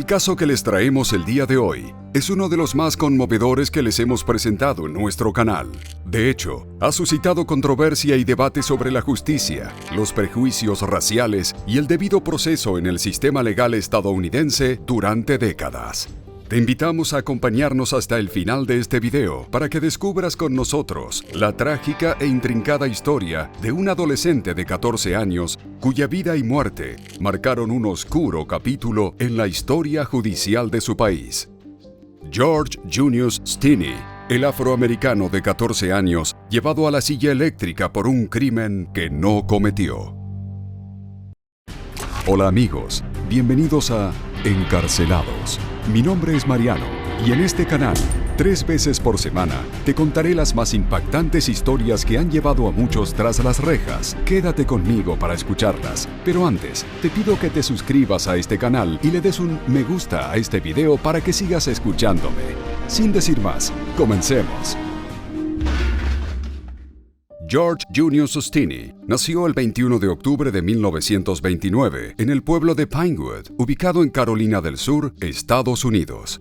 El caso que les traemos el día de hoy es uno de los más conmovedores que les hemos presentado en nuestro canal. De hecho, ha suscitado controversia y debate sobre la justicia, los prejuicios raciales y el debido proceso en el sistema legal estadounidense durante décadas. Te invitamos a acompañarnos hasta el final de este video para que descubras con nosotros la trágica e intrincada historia de un adolescente de 14 años cuya vida y muerte marcaron un oscuro capítulo en la historia judicial de su país. George Junius Stinney, el afroamericano de 14 años, llevado a la silla eléctrica por un crimen que no cometió. Hola amigos, bienvenidos a Encarcelados. Mi nombre es Mariano y en este canal, 3 veces por semana, te contaré las más impactantes historias que han llevado a muchos tras las rejas. Quédate conmigo para escucharlas, pero antes, te pido que te suscribas a este canal y le des un me gusta a este video para que sigas escuchándome. Sin decir más, comencemos. George Junius Stinney nació el 21 de octubre de 1929 en el pueblo de Pinewood, ubicado en Carolina del Sur, Estados Unidos.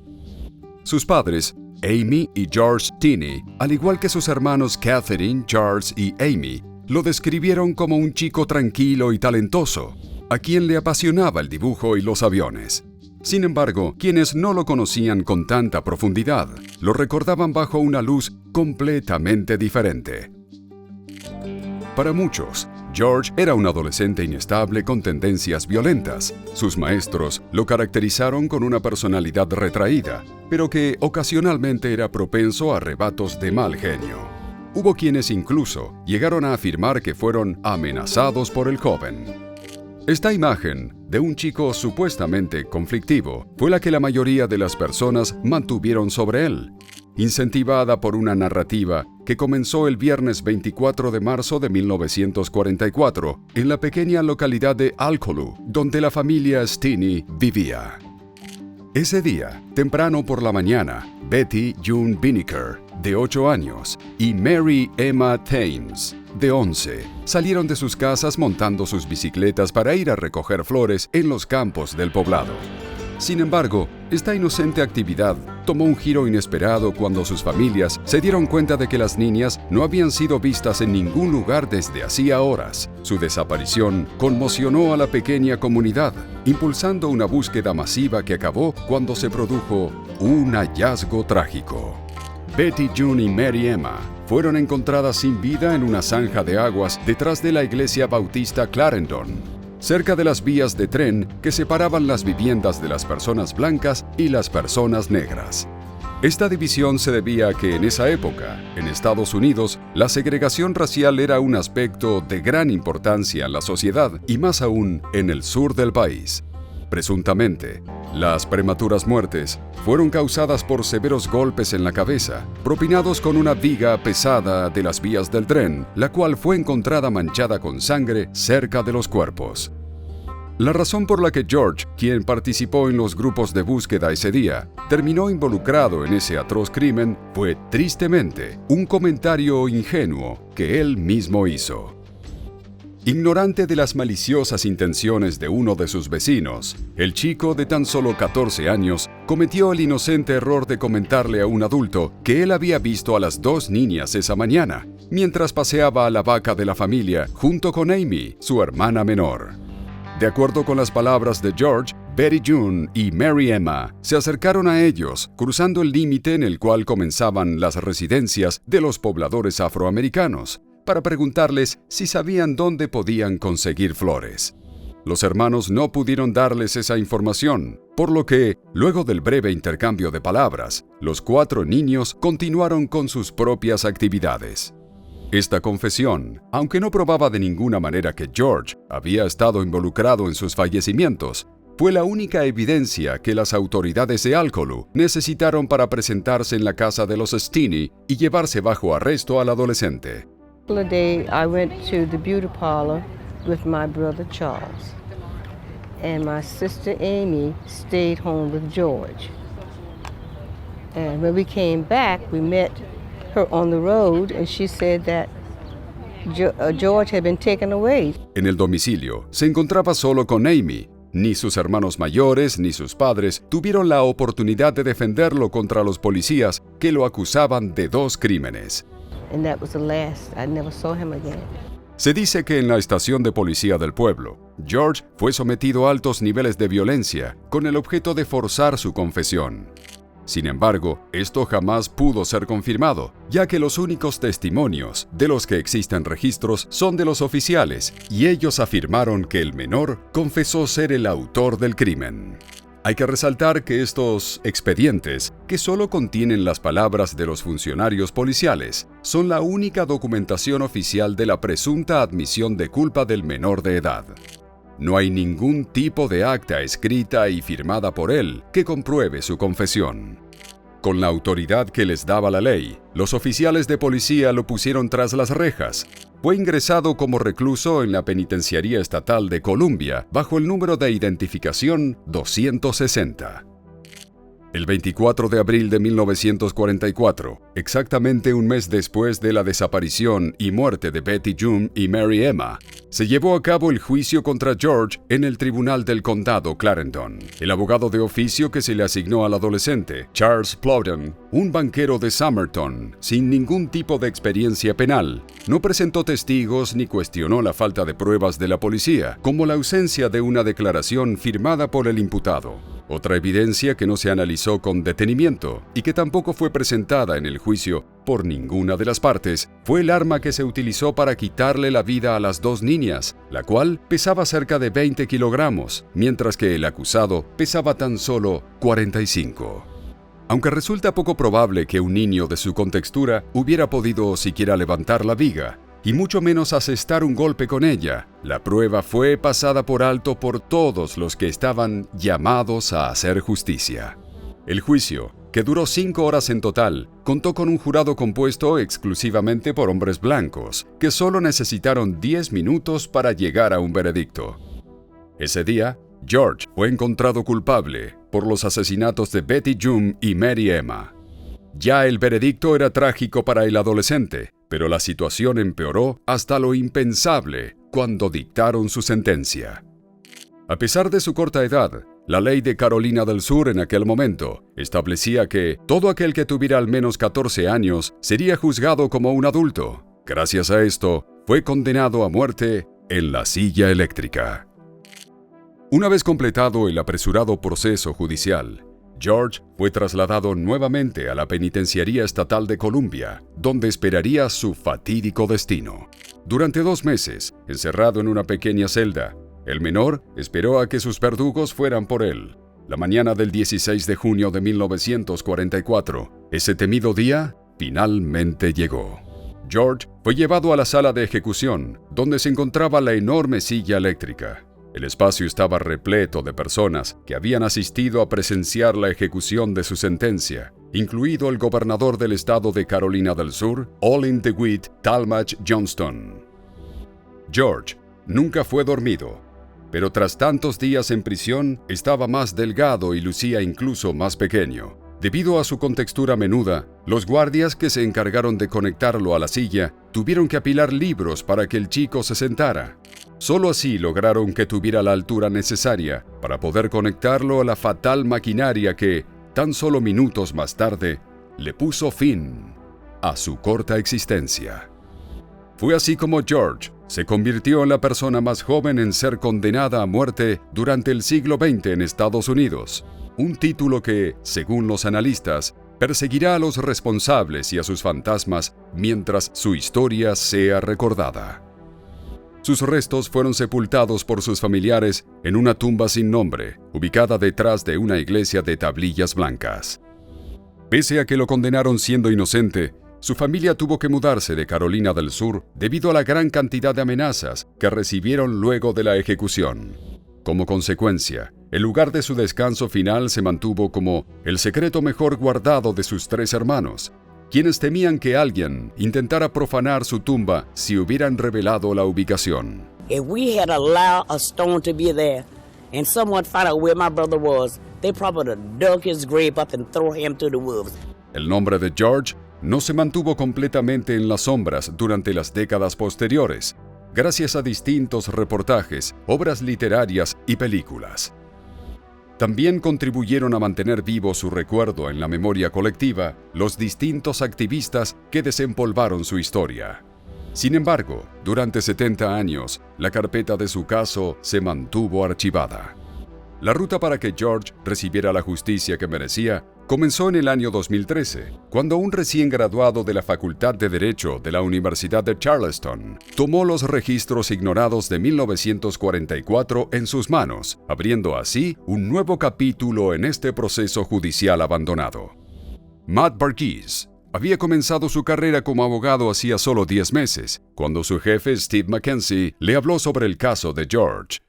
Sus padres, Amy y George Stinney, al igual que sus hermanos Catherine, Charles y Amy, lo describieron como un chico tranquilo y talentoso, a quien le apasionaba el dibujo y los aviones. Sin embargo, quienes no lo conocían con tanta profundidad, lo recordaban bajo una luz completamente diferente. Para muchos, George era un adolescente inestable con tendencias violentas. Sus maestros lo caracterizaron con una personalidad retraída, pero que ocasionalmente era propenso a arrebatos de mal genio. Hubo quienes incluso llegaron a afirmar que fueron amenazados por el joven. Esta imagen de un chico supuestamente conflictivo fue la que la mayoría de las personas mantuvieron sobre él, incentivada por una narrativa que comenzó el viernes 24 de marzo de 1944 en la pequeña localidad de Alcolu, donde la familia Stinney vivía. Ese día, temprano por la mañana, Betty June Binnicker, de 8 años, y Mary Emma Thames, de 11, salieron de sus casas montando sus bicicletas para ir a recoger flores en los campos del poblado. Sin embargo, esta inocente actividad tomó un giro inesperado cuando sus familias se dieron cuenta de que las niñas no habían sido vistas en ningún lugar desde hacía horas. Su desaparición conmocionó a la pequeña comunidad, impulsando una búsqueda masiva que acabó cuando se produjo un hallazgo trágico. Betty June y Mary Emma fueron encontradas sin vida en una zanja de aguas detrás de la iglesia bautista Clarendon, cerca de las vías de tren que separaban las viviendas de las personas blancas y las personas negras. Esta división se debía a que en esa época, en Estados Unidos, la segregación racial era un aspecto de gran importancia en la sociedad y más aún en el sur del país. Presuntamente, las prematuras muertes fueron causadas por severos golpes en la cabeza, propinados con una viga pesada de las vías del tren, la cual fue encontrada manchada con sangre cerca de los cuerpos. La razón por la que George, quien participó en los grupos de búsqueda ese día, terminó involucrado en ese atroz crimen fue, tristemente, un comentario ingenuo que él mismo hizo. Ignorante de las maliciosas intenciones de uno de sus vecinos, el chico de tan solo 14 años cometió el inocente error de comentarle a un adulto que él había visto a las 2 niñas esa mañana, mientras paseaba a la vaca de la familia junto con Amy, su hermana menor. De acuerdo con las palabras de George, Betty June y Mary Emma se acercaron a ellos, cruzando el límite en el cual comenzaban las residencias de los pobladores afroamericanos, para preguntarles si sabían dónde podían conseguir flores. Los hermanos no pudieron darles esa información, por lo que, luego del breve intercambio de palabras, los 4 niños continuaron con sus propias actividades. Esta confesión, aunque no probaba de ninguna manera que George había estado involucrado en sus fallecimientos, fue la única evidencia que las autoridades de Alcolu necesitaron para presentarse en la casa de los Stinney y llevarse bajo arresto al adolescente. A day I went to the beauty parlor with my brother Charles, and my sister Amy stayed home with George. And when we came back, we met her on the road, and she said that George had been taken away. En el domicilio se encontraba solo con Amy, Ni sus hermanos mayores ni sus padres tuvieron la oportunidad de defenderlo contra los policías que lo acusaban de 2 crímenes. And that was the last. I never saw him again. Se dice que en la estación de policía del pueblo, George fue sometido a altos niveles de violencia con el objeto de forzar su confesión. Sin embargo, esto jamás pudo ser confirmado, ya que los únicos testimonios de los que existen registros son de los oficiales, y ellos afirmaron que el menor confesó ser el autor del crimen. Hay que resaltar que estos expedientes, que solo contienen las palabras de los funcionarios policiales, son la única documentación oficial de la presunta admisión de culpa del menor de edad. No hay ningún tipo de acta escrita y firmada por él que compruebe su confesión. Con la autoridad que les daba la ley, los oficiales de policía lo pusieron tras las rejas. Fue ingresado como recluso en la Penitenciaría Estatal de Columbia bajo el número de identificación 260. El 24 de abril de 1944, exactamente un mes después de la desaparición y muerte de Betty Joom y Mary Emma, se llevó a cabo el juicio contra George en el Tribunal del Condado Clarendon. El abogado de oficio que se le asignó al adolescente, Charles Plowden, un banquero de Somerton, sin ningún tipo de experiencia penal, no presentó testigos ni cuestionó la falta de pruebas de la policía, como la ausencia de una declaración firmada por el imputado. Otra evidencia que no se analizó con detenimiento y que tampoco fue presentada en el juicio por ninguna de las partes fue el arma que se utilizó para quitarle la vida a las 2 niñas, la cual pesaba cerca de 20 kilogramos, mientras que el acusado pesaba tan solo 45. Aunque resulta poco probable que un niño de su contextura hubiera podido siquiera levantar la viga, y mucho menos asestar un golpe con ella, la prueba fue pasada por alto por todos los que estaban llamados a hacer justicia. El juicio, que duró 5 horas en total, contó con un jurado compuesto exclusivamente por hombres blancos, que solo necesitaron 10 minutos para llegar a un veredicto. Ese día, George fue encontrado culpable por los asesinatos de Betty Joom y Mary Emma. Ya el veredicto era trágico para el adolescente, pero la situación empeoró hasta lo impensable cuando dictaron su sentencia. A pesar de su corta edad, la ley de Carolina del Sur en aquel momento establecía que todo aquel que tuviera al menos 14 años sería juzgado como un adulto. Gracias a esto, fue condenado a muerte en la silla eléctrica. Una vez completado el apresurado proceso judicial, George fue trasladado nuevamente a la Penitenciaría Estatal de Columbia, donde esperaría su fatídico destino. Durante 2 meses, encerrado en una pequeña celda, el menor esperó a que sus verdugos fueran por él. La mañana del 16 de junio de 1944, ese temido día finalmente llegó. George fue llevado a la sala de ejecución, donde se encontraba la enorme silla eléctrica. El espacio estaba repleto de personas que habían asistido a presenciar la ejecución de su sentencia, incluido el gobernador del estado de Carolina del Sur, Olin DeWitt Talmadge Johnston. George nunca fue dormido, pero tras tantos días en prisión estaba más delgado y lucía incluso más pequeño. Debido a su contextura menuda, los guardias que se encargaron de conectarlo a la silla tuvieron que apilar libros para que el chico se sentara. Solo así lograron que tuviera la altura necesaria para poder conectarlo a la fatal maquinaria que, tan solo minutos más tarde, le puso fin a su corta existencia. Fue así como George se convirtió en la persona más joven en ser condenada a muerte durante el siglo XX en Estados Unidos, un título que, según los analistas, perseguirá a los responsables y a sus fantasmas mientras su historia sea recordada. Sus restos fueron sepultados por sus familiares en una tumba sin nombre, ubicada detrás de una iglesia de tablillas blancas. Pese a que lo condenaron siendo inocente, su familia tuvo que mudarse de Carolina del Sur debido a la gran cantidad de amenazas que recibieron luego de la ejecución. Como consecuencia, el lugar de su descanso final se mantuvo como el secreto mejor guardado de sus 3 hermanos, quienes temían que alguien intentara profanar su tumba si hubieran revelado la ubicación. If we had allowed a stone to be there and someone found out where my brother was, they probably would have dug his grave up and thrown him to the wolves. El nombre de George no se mantuvo completamente en las sombras durante las décadas posteriores, gracias a distintos reportajes, obras literarias y películas. También contribuyeron a mantener vivo su recuerdo en la memoria colectiva los distintos activistas que desempolvaron su historia. Sin embargo, durante 70 años, la carpeta de su caso se mantuvo archivada. La ruta para que George recibiera la justicia que merecía comenzó en el año 2013, cuando un recién graduado de la Facultad de Derecho de la Universidad de Charleston tomó los registros ignorados de 1944 en sus manos, abriendo así un nuevo capítulo en este proceso judicial abandonado. Matt Varghese había comenzado su carrera como abogado hacía solo 10 meses, cuando su jefe Steve Mackenzie le habló sobre el caso de George.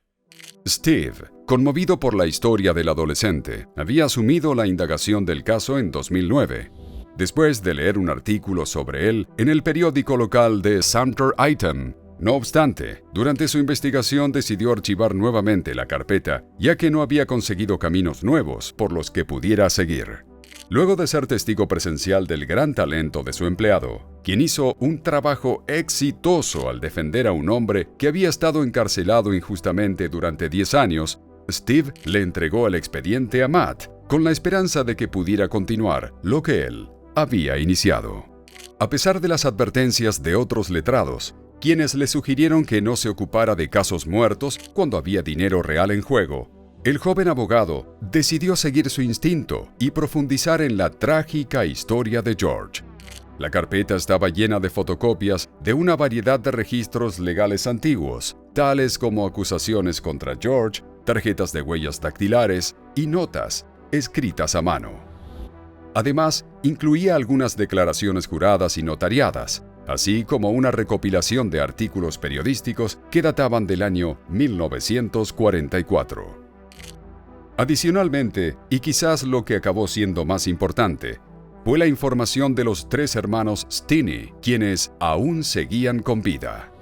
Steve, conmovido por la historia del adolescente, había asumido la indagación del caso en 2009, después de leer un artículo sobre él en el periódico local The Sumter Item. No obstante, durante su investigación decidió archivar nuevamente la carpeta, ya que no había conseguido caminos nuevos por los que pudiera seguir. Luego de ser testigo presencial del gran talento de su empleado, quien hizo un trabajo exitoso al defender a un hombre que había estado encarcelado injustamente durante 10 años, Steve le entregó el expediente a Matt, con la esperanza de que pudiera continuar lo que él había iniciado. A pesar de las advertencias de otros letrados, quienes le sugirieron que no se ocupara de casos muertos cuando había dinero real en juego, el joven abogado decidió seguir su instinto y profundizar en la trágica historia de George. La carpeta estaba llena de fotocopias de una variedad de registros legales antiguos, tales como acusaciones contra George, tarjetas de huellas dactilares y notas escritas a mano. Además, incluía algunas declaraciones juradas y notariadas, así como una recopilación de artículos periodísticos que databan del año 1944. Adicionalmente, y quizás lo que acabó siendo más importante, fue la información de los 3 hermanos Stinney, quienes aún seguían con vida.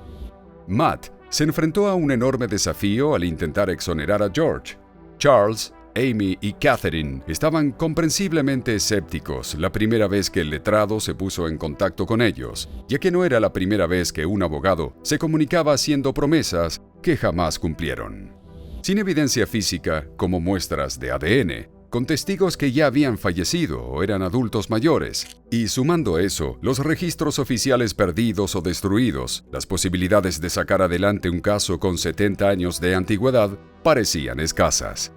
Matt se enfrentó a un enorme desafío al intentar exonerar a George. Charles, Amy y Catherine estaban comprensiblemente escépticos la primera vez que el letrado se puso en contacto con ellos, ya que no era la primera vez que un abogado se comunicaba haciendo promesas que jamás cumplieron. Sin evidencia física, como muestras de ADN, con testigos que ya habían fallecido o eran adultos mayores, y sumando eso, los registros oficiales perdidos o destruidos, las posibilidades de sacar adelante un caso con 70 años de antigüedad parecían escasas.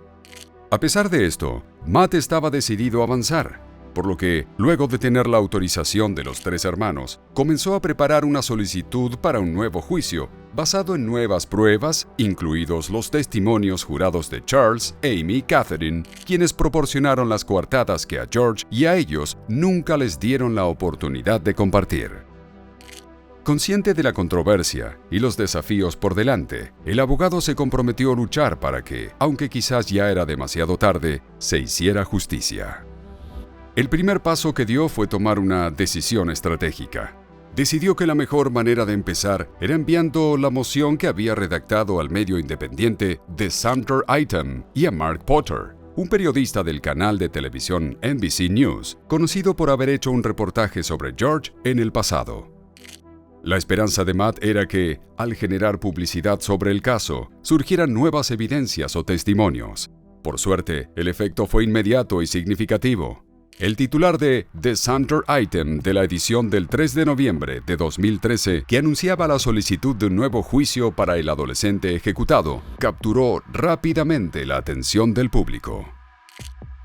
A pesar de esto, Matt estaba decidido a avanzar, por lo que, luego de tener la autorización de los 3 hermanos, comenzó a preparar una solicitud para un nuevo juicio, basado en nuevas pruebas, incluidos los testimonios jurados de Charles, Amy y Catherine, quienes proporcionaron las coartadas que a George y a ellos nunca les dieron la oportunidad de compartir. Consciente de la controversia y los desafíos por delante, el abogado se comprometió a luchar para que, aunque quizás ya era demasiado tarde, se hiciera justicia. El primer paso que dio fue tomar una decisión estratégica. Decidió que la mejor manera de empezar era enviando la moción que había redactado al medio independiente The Sumter Item y a Mark Potter, un periodista del canal de televisión NBC News, conocido por haber hecho un reportaje sobre George en el pasado. La esperanza de Matt era que, al generar publicidad sobre el caso, surgieran nuevas evidencias o testimonios. Por suerte, el efecto fue inmediato y significativo. El titular de The Sumter Item de la edición del 3 de noviembre de 2013, que anunciaba la solicitud de un nuevo juicio para el adolescente ejecutado, capturó rápidamente la atención del público.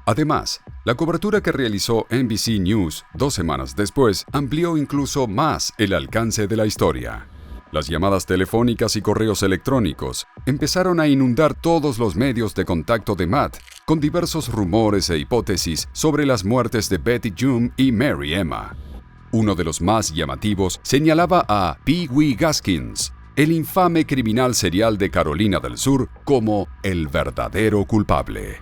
Además, la cobertura que realizó NBC News 2 semanas después amplió incluso más el alcance de la historia. Las llamadas telefónicas y correos electrónicos empezaron a inundar todos los medios de contacto de Matt, con diversos rumores e hipótesis sobre las muertes de Betty June y Mary Emma. Uno de los más llamativos señalaba a Pee Wee Gaskins, el infame criminal serial de Carolina del Sur, como el verdadero culpable.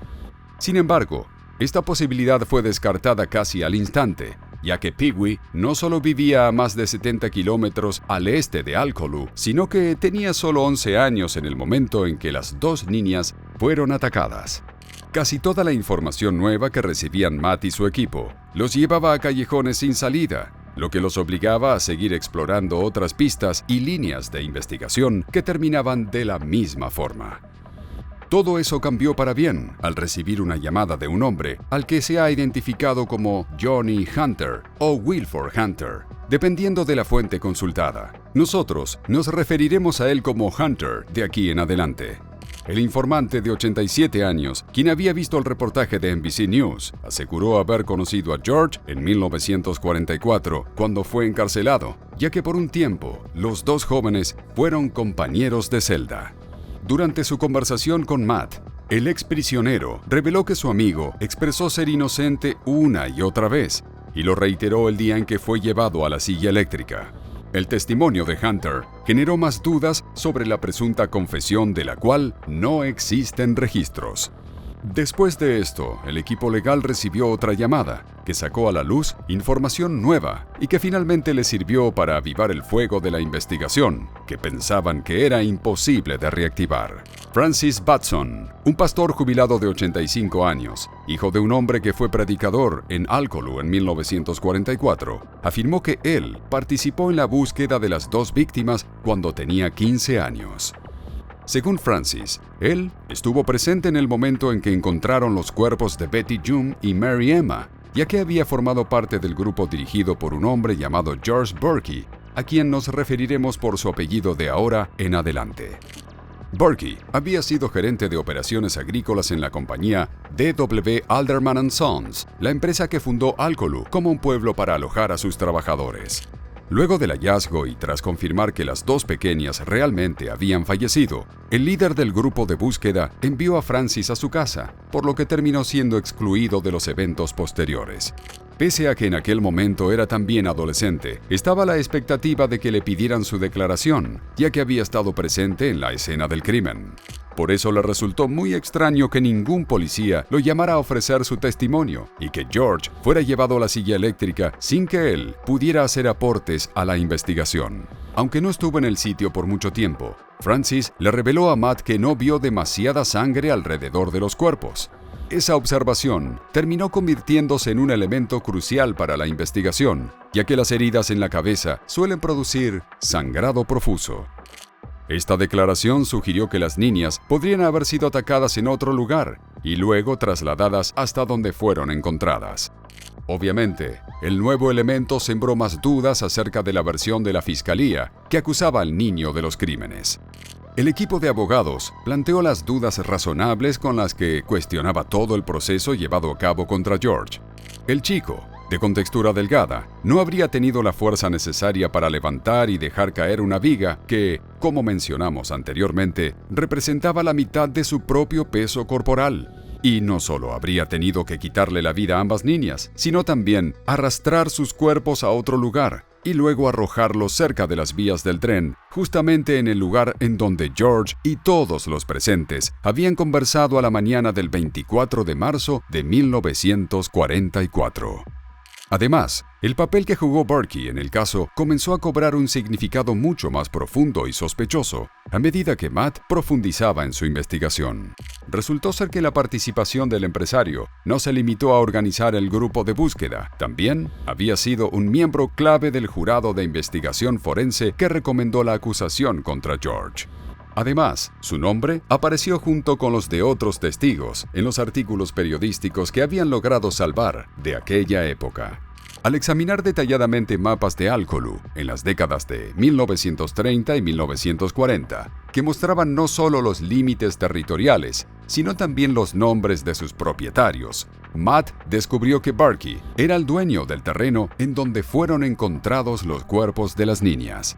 Sin embargo, esta posibilidad fue descartada casi al instante, ya que Pee Wee no solo vivía a más de 70 kilómetros al este de Alcolu, sino que tenía solo 11 años en el momento en que las 2 niñas fueron atacadas. Casi toda la información nueva que recibían Matt y su equipo los llevaba a callejones sin salida, lo que los obligaba a seguir explorando otras pistas y líneas de investigación que terminaban de la misma forma. Todo eso cambió para bien al recibir una llamada de un hombre al que se ha identificado como Johnny Hunter o Wilford Hunter, dependiendo de la fuente consultada. Nosotros nos referiremos a él como Hunter de aquí en adelante. El informante de 87 años, quien había visto el reportaje de NBC News, aseguró haber conocido a George en 1944 cuando fue encarcelado, ya que por un tiempo los dos jóvenes fueron compañeros de celda. Durante su conversación con Matt, el ex prisionero reveló que su amigo expresó ser inocente una y otra vez, y lo reiteró el día en que fue llevado a la silla eléctrica. El testimonio de Hunter generó más dudas sobre la presunta confesión de la cual no existen registros. Después de esto, el equipo legal recibió otra llamada, que sacó a la luz información nueva y que finalmente le sirvió para avivar el fuego de la investigación, que pensaban que era imposible de reactivar. Francis Batson, un pastor jubilado de 85 años, hijo de un hombre que fue predicador en Alcolu en 1944, afirmó que él participó en la búsqueda de las dos víctimas cuando tenía 15 años. Según Francis, él estuvo presente en el momento en que encontraron los cuerpos de Betty June y Mary Emma, ya que había formado parte del grupo dirigido por un hombre llamado George Burkey, a quien nos referiremos por su apellido de ahora en adelante. Burkey había sido gerente de operaciones agrícolas en la compañía D.W. Alderman & Sons, la empresa que fundó Alcolu como un pueblo para alojar a sus trabajadores. Luego del hallazgo y tras confirmar que las dos pequeñas realmente habían fallecido, el líder del grupo de búsqueda envió a Francis a su casa, por lo que terminó siendo excluido de los eventos posteriores. Pese a que en aquel momento era también adolescente, estaba la expectativa de que le pidieran su declaración, ya que había estado presente en la escena del crimen. Por eso le resultó muy extraño que ningún policía lo llamara a ofrecer su testimonio y que George fuera llevado a la silla eléctrica sin que él pudiera hacer aportes a la investigación. Aunque no estuvo en el sitio por mucho tiempo, Francis le reveló a Matt que no vio demasiada sangre alrededor de los cuerpos. Esa observación terminó convirtiéndose en un elemento crucial para la investigación, ya que las heridas en la cabeza suelen producir sangrado profuso. Esta declaración sugirió que las niñas podrían haber sido atacadas en otro lugar y luego trasladadas hasta donde fueron encontradas. Obviamente, el nuevo elemento sembró más dudas acerca de la versión de la fiscalía que acusaba al niño de los crímenes. El equipo de abogados planteó las dudas razonables con las que cuestionaba todo el proceso llevado a cabo contra George. El chico, de contextura delgada, no habría tenido la fuerza necesaria para levantar y dejar caer una viga que, como mencionamos anteriormente, representaba la mitad de su propio peso corporal. Y no solo habría tenido que quitarle la vida a ambas niñas, sino también arrastrar sus cuerpos a otro lugar y luego arrojarlos cerca de las vías del tren, justamente en el lugar en donde George y todos los presentes habían conversado a la mañana del 24 de marzo de 1944. Además, el papel que jugó Burkey en el caso comenzó a cobrar un significado mucho más profundo y sospechoso a medida que Matt profundizaba en su investigación. Resultó ser que la participación del empresario no se limitó a organizar el grupo de búsqueda, también había sido un miembro clave del jurado de investigación forense que recomendó la acusación contra George. Además, su nombre apareció junto con los de otros testigos en los artículos periodísticos que habían logrado salvar de aquella época. Al examinar detalladamente mapas de Alcolu en las décadas de 1930 y 1940, que mostraban no solo los límites territoriales, sino también los nombres de sus propietarios, Matt descubrió que Burkey era el dueño del terreno en donde fueron encontrados los cuerpos de las niñas.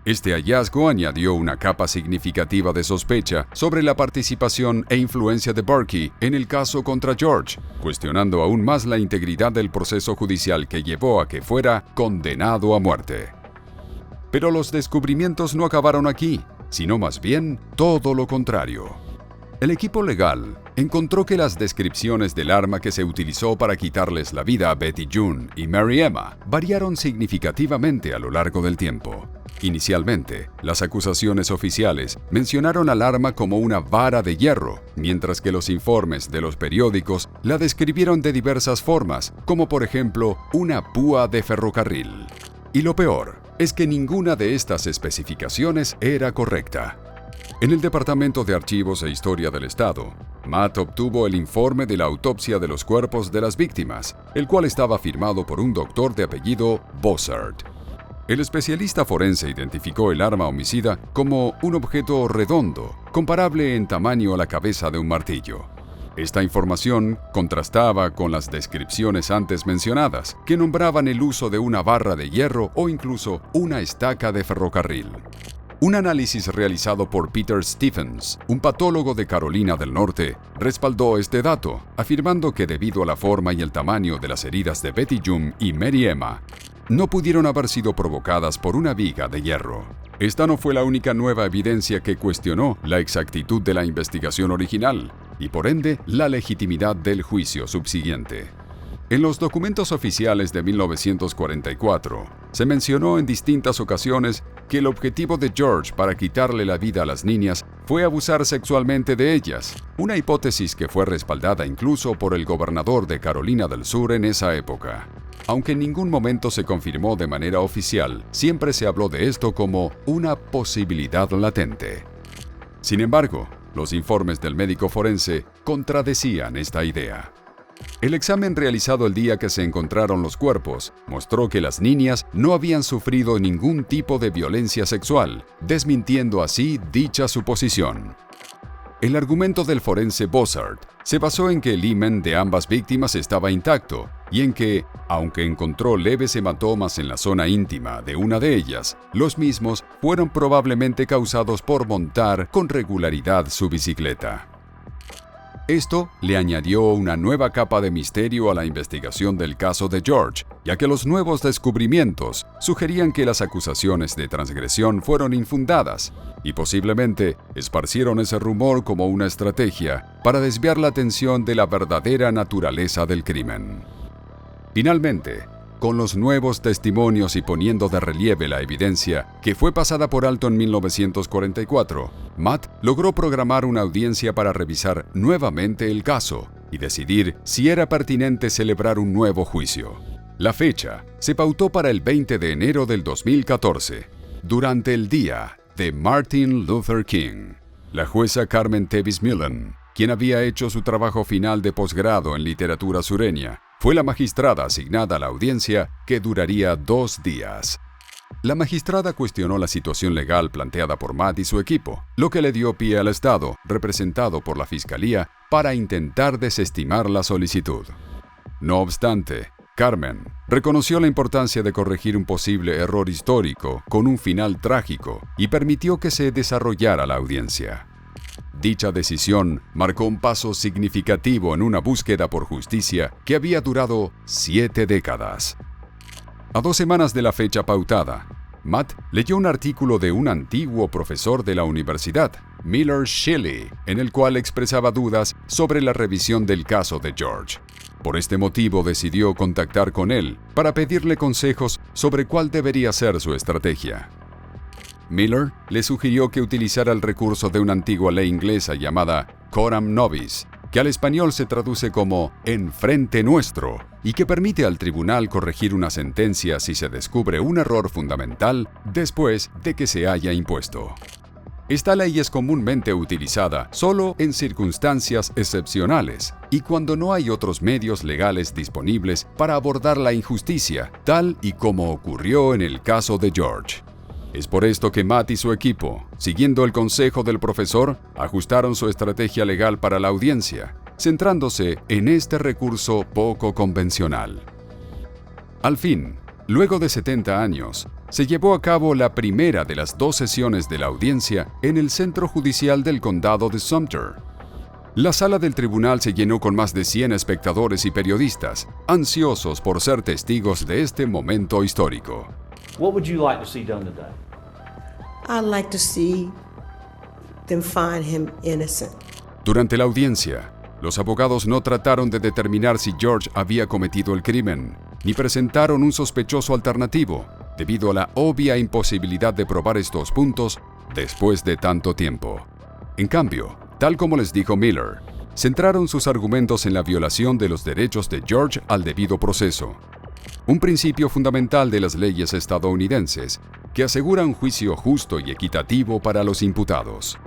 Este hallazgo añadió una capa significativa de sospecha sobre la participación e influencia de Burkey en el caso contra George, cuestionando aún más la integridad del proceso judicial que llevó a que fuera condenado a muerte. Pero los descubrimientos no acabaron aquí, sino más bien todo lo contrario. El equipo legal encontró que las descripciones del arma que se utilizó para quitarles la vida a Betty June y Mary Emma variaron significativamente a lo largo del tiempo. Inicialmente, las acusaciones oficiales mencionaron al arma como una vara de hierro, mientras que los informes de los periódicos la describieron de diversas formas, como por ejemplo una púa de ferrocarril. Y lo peor es que ninguna de estas especificaciones era correcta. En el Departamento de Archivos e Historia del Estado, Matt obtuvo el informe de la autopsia de los cuerpos de las víctimas, el cual estaba firmado por un doctor de apellido Bossard. El especialista forense identificó el arma homicida como un objeto redondo, comparable en tamaño a la cabeza de un martillo. Esta información contrastaba con las descripciones antes mencionadas, que nombraban el uso de una barra de hierro o incluso una estaca de ferrocarril. Un análisis realizado por Peter Stephens, un patólogo de Carolina del Norte, respaldó este dato, afirmando que debido a la forma y el tamaño de las heridas de Betty June y Mary Emma, no pudieron haber sido provocadas por una viga de hierro. Esta no fue la única nueva evidencia que cuestionó la exactitud de la investigación original y, por ende, la legitimidad del juicio subsiguiente. En los documentos oficiales de 1944, se mencionó en distintas ocasiones que el objetivo de George para quitarle la vida a las niñas fue abusar sexualmente de ellas, una hipótesis que fue respaldada incluso por el gobernador de Carolina del Sur en esa época. Aunque en ningún momento se confirmó de manera oficial, siempre se habló de esto como una posibilidad latente. Sin embargo, los informes del médico forense contradecían esta idea. El examen realizado el día que se encontraron los cuerpos mostró que las niñas no habían sufrido ningún tipo de violencia sexual, desmintiendo así dicha suposición. El argumento del forense Bossard se basó en que el himen de ambas víctimas estaba intacto y en que, aunque encontró leves hematomas en la zona íntima de una de ellas, los mismos fueron probablemente causados por montar con regularidad su bicicleta. Esto le añadió una nueva capa de misterio a la investigación del caso de George, ya que los nuevos descubrimientos sugerían que las acusaciones de transgresión fueron infundadas y posiblemente esparcieron ese rumor como una estrategia para desviar la atención de la verdadera naturaleza del crimen. Finalmente, con los nuevos testimonios y poniendo de relieve la evidencia que fue pasada por alto en 1944, Matt logró programar una audiencia para revisar nuevamente el caso y decidir si era pertinente celebrar un nuevo juicio. La fecha se pautó para el 20 de enero del 2014, durante el día de Martin Luther King. La jueza Carmen Tevis Millen, quien había hecho su trabajo final de posgrado en literatura sureña, fue la magistrada asignada a la audiencia, que duraría 2 días. La magistrada cuestionó la situación legal planteada por Matt y su equipo, lo que le dio pie al Estado, representado por la Fiscalía, para intentar desestimar la solicitud. No obstante, Carmen reconoció la importancia de corregir un posible error histórico con un final trágico y permitió que se desarrollara la audiencia. Dicha decisión marcó un paso significativo en una búsqueda por justicia que había durado 7 décadas. A 2 semanas de la fecha pautada, Matt leyó un artículo de un antiguo profesor de la universidad, Miller Shelley, en el cual expresaba dudas sobre la revisión del caso de George. Por este motivo decidió contactar con él para pedirle consejos sobre cuál debería ser su estrategia. Miller le sugirió que utilizara el recurso de una antigua ley inglesa llamada Coram Nobis, que al español se traduce como "en frente nuestro", y que permite al tribunal corregir una sentencia si se descubre un error fundamental después de que se haya impuesto. Esta ley es comúnmente utilizada solo en circunstancias excepcionales y cuando no hay otros medios legales disponibles para abordar la injusticia, tal y como ocurrió en el caso de George. Es por esto que Matt y su equipo, siguiendo el consejo del profesor, ajustaron su estrategia legal para la audiencia, centrándose en este recurso poco convencional. Al fin, luego de 70 años, se llevó a cabo la primera de las 2 sesiones de la audiencia en el Centro Judicial del Condado de Sumter. La sala del tribunal se llenó con más de 100 espectadores y periodistas, ansiosos por ser testigos de este momento histórico. What would you like to see done today? I'd like to see them find him innocent. Durante la audiencia, los abogados no trataron de determinar si George había cometido el crimen, ni presentaron un sospechoso alternativo, debido a la obvia imposibilidad de probar estos puntos después de tanto tiempo. En cambio, tal como les dijo Miller, centraron sus argumentos en la violación de los derechos de George al debido proceso. un principio fundamental de las leyes estadounidenses que asegura un juicio justo y equitativo para los imputados.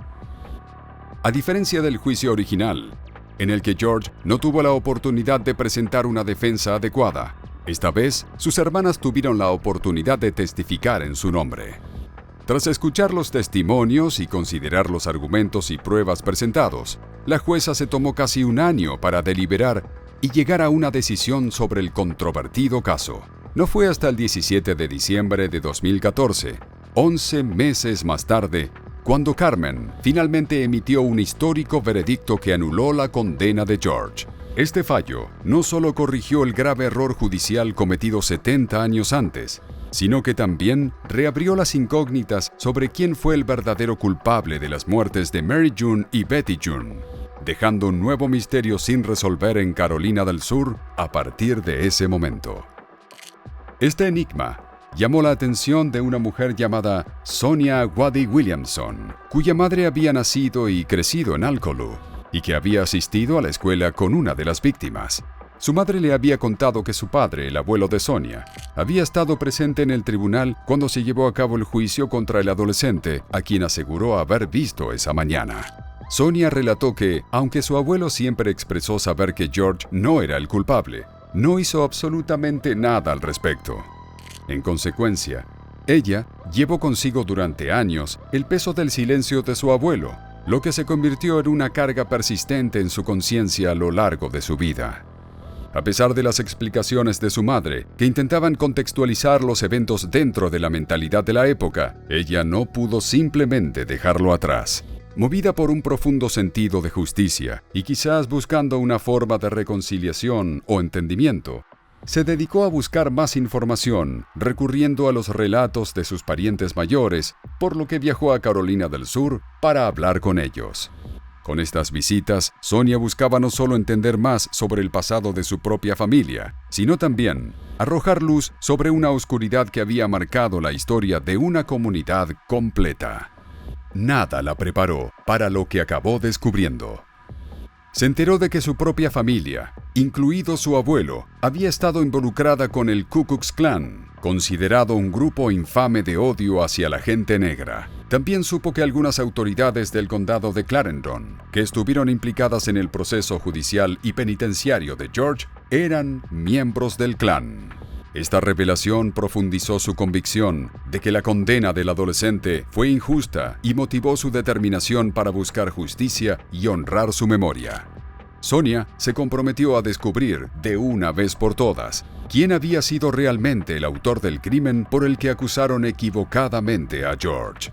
A diferencia del juicio original, en el que George no tuvo la oportunidad de presentar una defensa adecuada, esta vez sus hermanas tuvieron la oportunidad de testificar en su nombre. Tras escuchar los testimonios y considerar los argumentos y pruebas presentados, la jueza se tomó casi un año para deliberar y llegar a una decisión sobre el controvertido caso. No fue hasta el 17 de diciembre de 2014, 11 meses más tarde, cuando Carmen finalmente emitió un histórico veredicto que anuló la condena de George. Este fallo no solo corrigió el grave error judicial cometido 70 años antes, sino que también reabrió las incógnitas sobre quién fue el verdadero culpable de las muertes de Mary June y Betty June, dejando un nuevo misterio sin resolver en Carolina del Sur a partir de ese momento. Este enigma llamó la atención de una mujer llamada Sonia Waddy Williamson, cuya madre había nacido y crecido en Alcolu y que había asistido a la escuela con una de las víctimas. Su madre le había contado que su padre, el abuelo de Sonia, había estado presente en el tribunal cuando se llevó a cabo el juicio contra el adolescente, a quien aseguró haber visto esa mañana. Sonia relató que, aunque su abuelo siempre expresó saber que George no era el culpable, no hizo absolutamente nada al respecto. En consecuencia, ella llevó consigo durante años el peso del silencio de su abuelo, lo que se convirtió en una carga persistente en su conciencia a lo largo de su vida. A pesar de las explicaciones de su madre, que intentaban contextualizar los eventos dentro de la mentalidad de la época, ella no pudo simplemente dejarlo atrás. Movida por un profundo sentido de justicia y quizás buscando una forma de reconciliación o entendimiento, se dedicó a buscar más información, recurriendo a los relatos de sus parientes mayores, por lo que viajó a Carolina del Sur para hablar con ellos. Con estas visitas, Sonia buscaba no solo entender más sobre el pasado de su propia familia, sino también arrojar luz sobre una oscuridad que había marcado la historia de una comunidad completa. Nada la preparó para lo que acabó descubriendo. Se enteró de que su propia familia, incluido su abuelo, había estado involucrada con el Ku Klux Klan, considerado un grupo infame de odio hacia la gente negra. También supo que algunas autoridades del condado de Clarendon, que estuvieron implicadas en el proceso judicial y penitenciario de George, eran miembros del Klan. Esta revelación profundizó su convicción de que la condena del adolescente fue injusta y motivó su determinación para buscar justicia y honrar su memoria. Sonia se comprometió a descubrir, de una vez por todas, quién había sido realmente el autor del crimen por el que acusaron equivocadamente a George.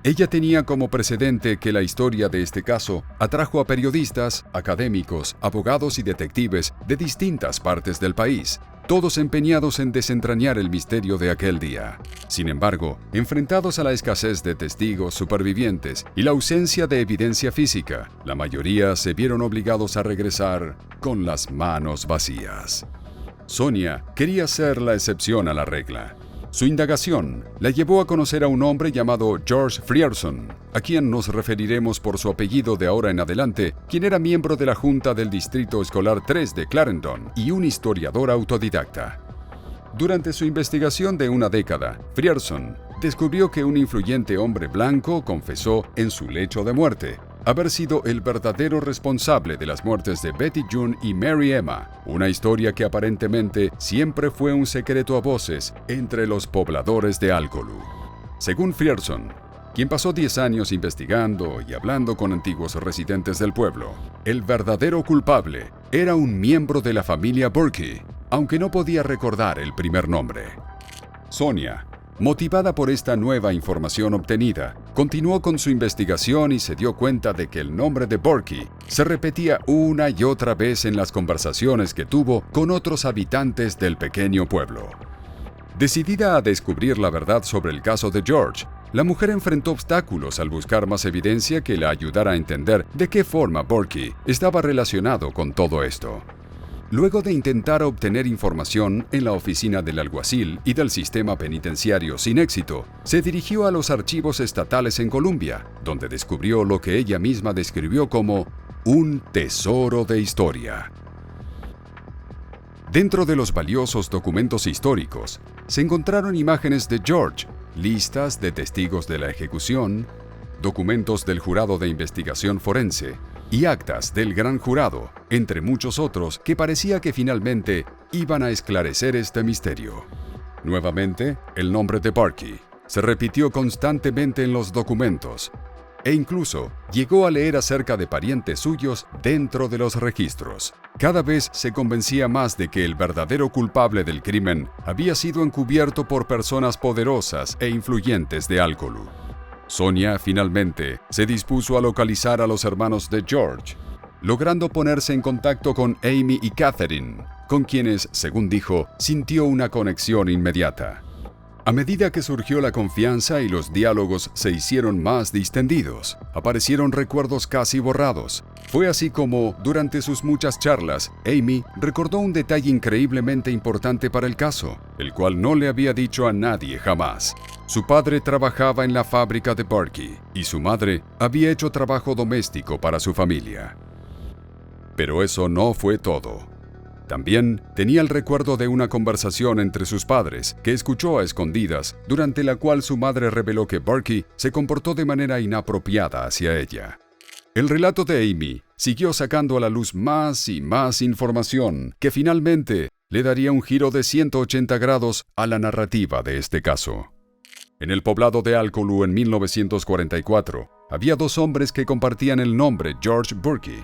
Ella tenía como precedente que la historia de este caso atrajo a periodistas, académicos, abogados y detectives de distintas partes del país, todos empeñados en desentrañar el misterio de aquel día. Sin embargo, enfrentados a la escasez de testigos supervivientes y la ausencia de evidencia física, la mayoría se vieron obligados a regresar con las manos vacías. Sonia quería ser la excepción a la regla. Su indagación la llevó a conocer a un hombre llamado George Frierson, a quien nos referiremos por su apellido de ahora en adelante, quien era miembro de la Junta del Distrito Escolar 3 de Clarendon y un historiador autodidacta. Durante su investigación de una década, Frierson descubrió que un influyente hombre blanco confesó en su lecho de muerte haber sido el verdadero responsable de las muertes de Betty June y Mary Emma, una historia que aparentemente siempre fue un secreto a voces entre los pobladores de Alcolu. Según Frierson, quien pasó 10 años investigando y hablando con antiguos residentes del pueblo, el verdadero culpable era un miembro de la familia Burke, aunque no podía recordar el primer nombre. Sonia, motivada por esta nueva información obtenida, continuó con su investigación y se dio cuenta de que el nombre de Burke se repetía una y otra vez en las conversaciones que tuvo con otros habitantes del pequeño pueblo. Decidida a descubrir la verdad sobre el caso de George, la mujer enfrentó obstáculos al buscar más evidencia que la ayudara a entender de qué forma Burke estaba relacionado con todo esto. Luego de intentar obtener información en la oficina del alguacil y del sistema penitenciario sin éxito, se dirigió a los archivos estatales en Columbia, donde descubrió lo que ella misma describió como un tesoro de historia. Dentro de los valiosos documentos históricos, se encontraron imágenes de George, listas de testigos de la ejecución, documentos del jurado de investigación forense y actas del gran jurado, entre muchos otros que parecía que finalmente iban a esclarecer este misterio. Nuevamente, el nombre de Burkey se repitió constantemente en los documentos e incluso llegó a leer acerca de parientes suyos dentro de los registros. Cada vez se convencía más de que el verdadero culpable del crimen había sido encubierto por personas poderosas e influyentes de Alcolu. Sonia finalmente se dispuso a localizar a los hermanos de George, logrando ponerse en contacto con Amy y Catherine, con quienes, según dijo, sintió una conexión inmediata. A medida que surgió la confianza y los diálogos se hicieron más distendidos, aparecieron recuerdos casi borrados. Fue así como, durante sus muchas charlas, Amy recordó un detalle increíblemente importante para el caso, el cual no le había dicho a nadie jamás. Su padre trabajaba en la fábrica de Burkey y su madre había hecho trabajo doméstico para su familia. Pero eso no fue todo. También tenía el recuerdo de una conversación entre sus padres que escuchó a escondidas, durante la cual su madre reveló que Burkey se comportó de manera inapropiada hacia ella. El relato de Amy siguió sacando a la luz más y más información que finalmente le daría un giro de 180 grados a la narrativa de este caso. En el poblado de Alcolu en 1944, había dos hombres que compartían el nombre George Burkey.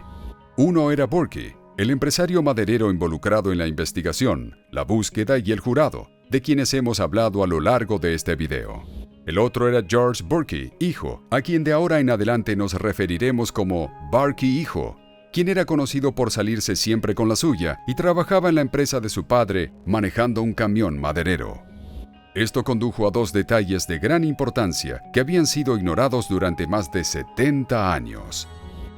Uno era Burkey, el empresario maderero involucrado en la investigación, la búsqueda y el jurado, de quienes hemos hablado a lo largo de este video. El otro era George Burkey, hijo, a quien de ahora en adelante nos referiremos como Burkey hijo, quien era conocido por salirse siempre con la suya y trabajaba en la empresa de su padre manejando un camión maderero. Esto condujo a dos detalles de gran importancia que habían sido ignorados durante más de 70 años.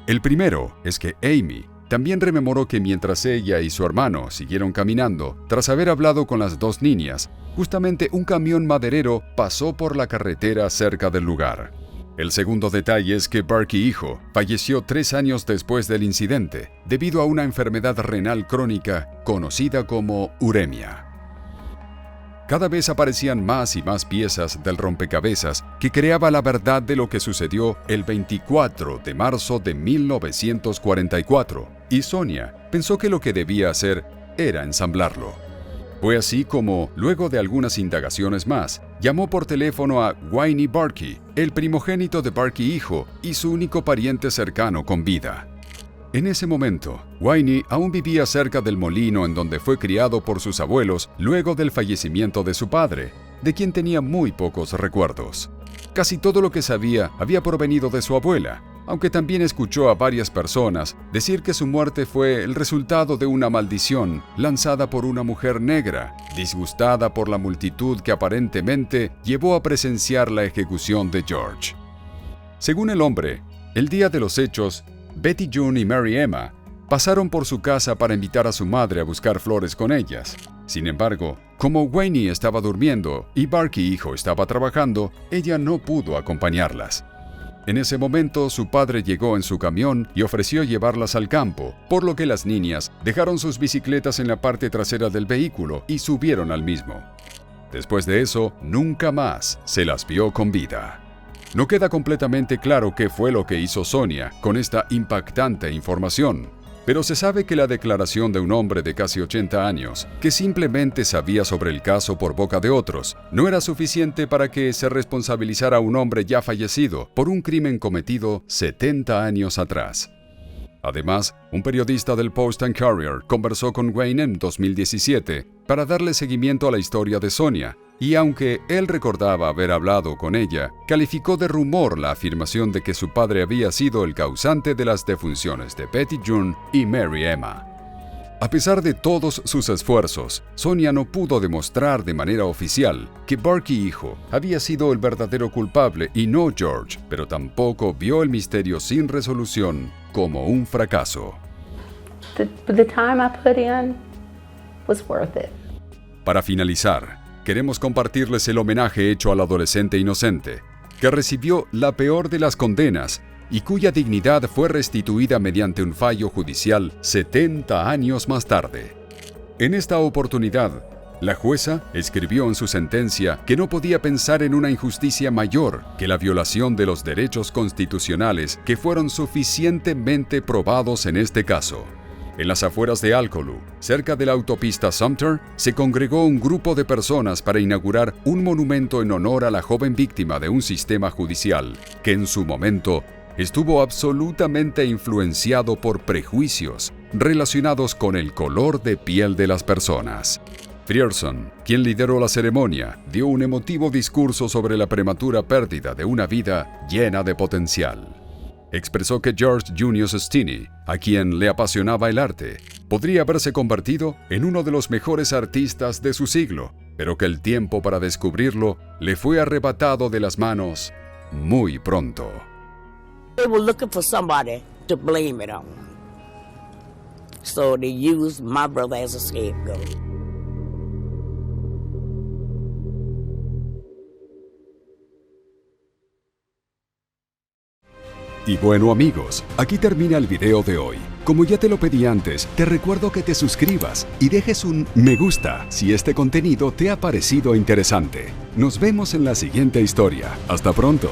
El primero es que Amy también rememoró que mientras ella y su hermano siguieron caminando, tras haber hablado con las dos niñas, justamente un camión maderero pasó por la carretera cerca del lugar. El segundo detalle es que Burkey hijo falleció 3 años después del incidente, debido a una enfermedad renal crónica conocida como uremia. Cada vez aparecían más y más piezas del rompecabezas que creaba la verdad de lo que sucedió el 24 de marzo de 1944, y Sonia pensó que lo que debía hacer era ensamblarlo. Fue así como, luego de algunas indagaciones más, llamó por teléfono a Wayne Burkey, el primogénito de Burkey hijo y su único pariente cercano con vida. En ese momento, Wayne aún vivía cerca del molino en donde fue criado por sus abuelos luego del fallecimiento de su padre, de quien tenía muy pocos recuerdos. Casi todo lo que sabía había provenido de su abuela, aunque también escuchó a varias personas decir que su muerte fue el resultado de una maldición lanzada por una mujer negra, disgustada por la multitud que aparentemente llevó a presenciar la ejecución de George. Según el hombre, el día de los hechos, Betty June y Mary Emma pasaron por su casa para invitar a su madre a buscar flores con ellas. Sin embargo, como Wayne estaba durmiendo y Burkey hijo estaba trabajando, ella no pudo acompañarlas. En ese momento, su padre llegó en su camión y ofreció llevarlas al campo, por lo que las niñas dejaron sus bicicletas en la parte trasera del vehículo y subieron al mismo. Después de eso, nunca más se las vio con vida. No queda completamente claro qué fue lo que hizo Sonia con esta impactante información, pero se sabe que la declaración de un hombre de casi 80 años, que simplemente sabía sobre el caso por boca de otros, no era suficiente para que se responsabilizara a un hombre ya fallecido por un crimen cometido 70 años atrás. Además, un periodista del Post and Courier conversó con Wayne en 2017 para darle seguimiento a la historia de Sonia, y aunque él recordaba haber hablado con ella, calificó de rumor la afirmación de que su padre había sido el causante de las defunciones de Betty June y Mary Emma. A pesar de todos sus esfuerzos, Sonia no pudo demostrar de manera oficial que Burkey hijo había sido el verdadero culpable y no George, pero tampoco vio el misterio sin resolución como un fracaso. The time I put in was worth it. Para finalizar, queremos compartirles el homenaje hecho al adolescente inocente, que recibió la peor de las condenas y cuya dignidad fue restituida mediante un fallo judicial 70 años más tarde. En esta oportunidad, la jueza escribió en su sentencia que no podía pensar en una injusticia mayor que la violación de los derechos constitucionales que fueron suficientemente probados en este caso. En las afueras de Alcolu, cerca de la autopista Sumter, se congregó un grupo de personas para inaugurar un monumento en honor a la joven víctima de un sistema judicial que en su momento estuvo absolutamente influenciado por prejuicios relacionados con el color de piel de las personas. Frierson, quien lideró la ceremonia, dio un emotivo discurso sobre la prematura pérdida de una vida llena de potencial. Expresó que George Junius Stinney, a quien le apasionaba el arte, podría haberse convertido en uno de los mejores artistas de su siglo, pero que el tiempo para descubrirlo le fue arrebatado de las manos muy pronto. They were looking for somebody to blame it on. So they used my brother as a scapegoat. Y bueno amigos, aquí termina el video de hoy. Como ya te lo pedí antes, te recuerdo que te suscribas y dejes un me gusta si este contenido te ha parecido interesante. Nos vemos en la siguiente historia. Hasta pronto.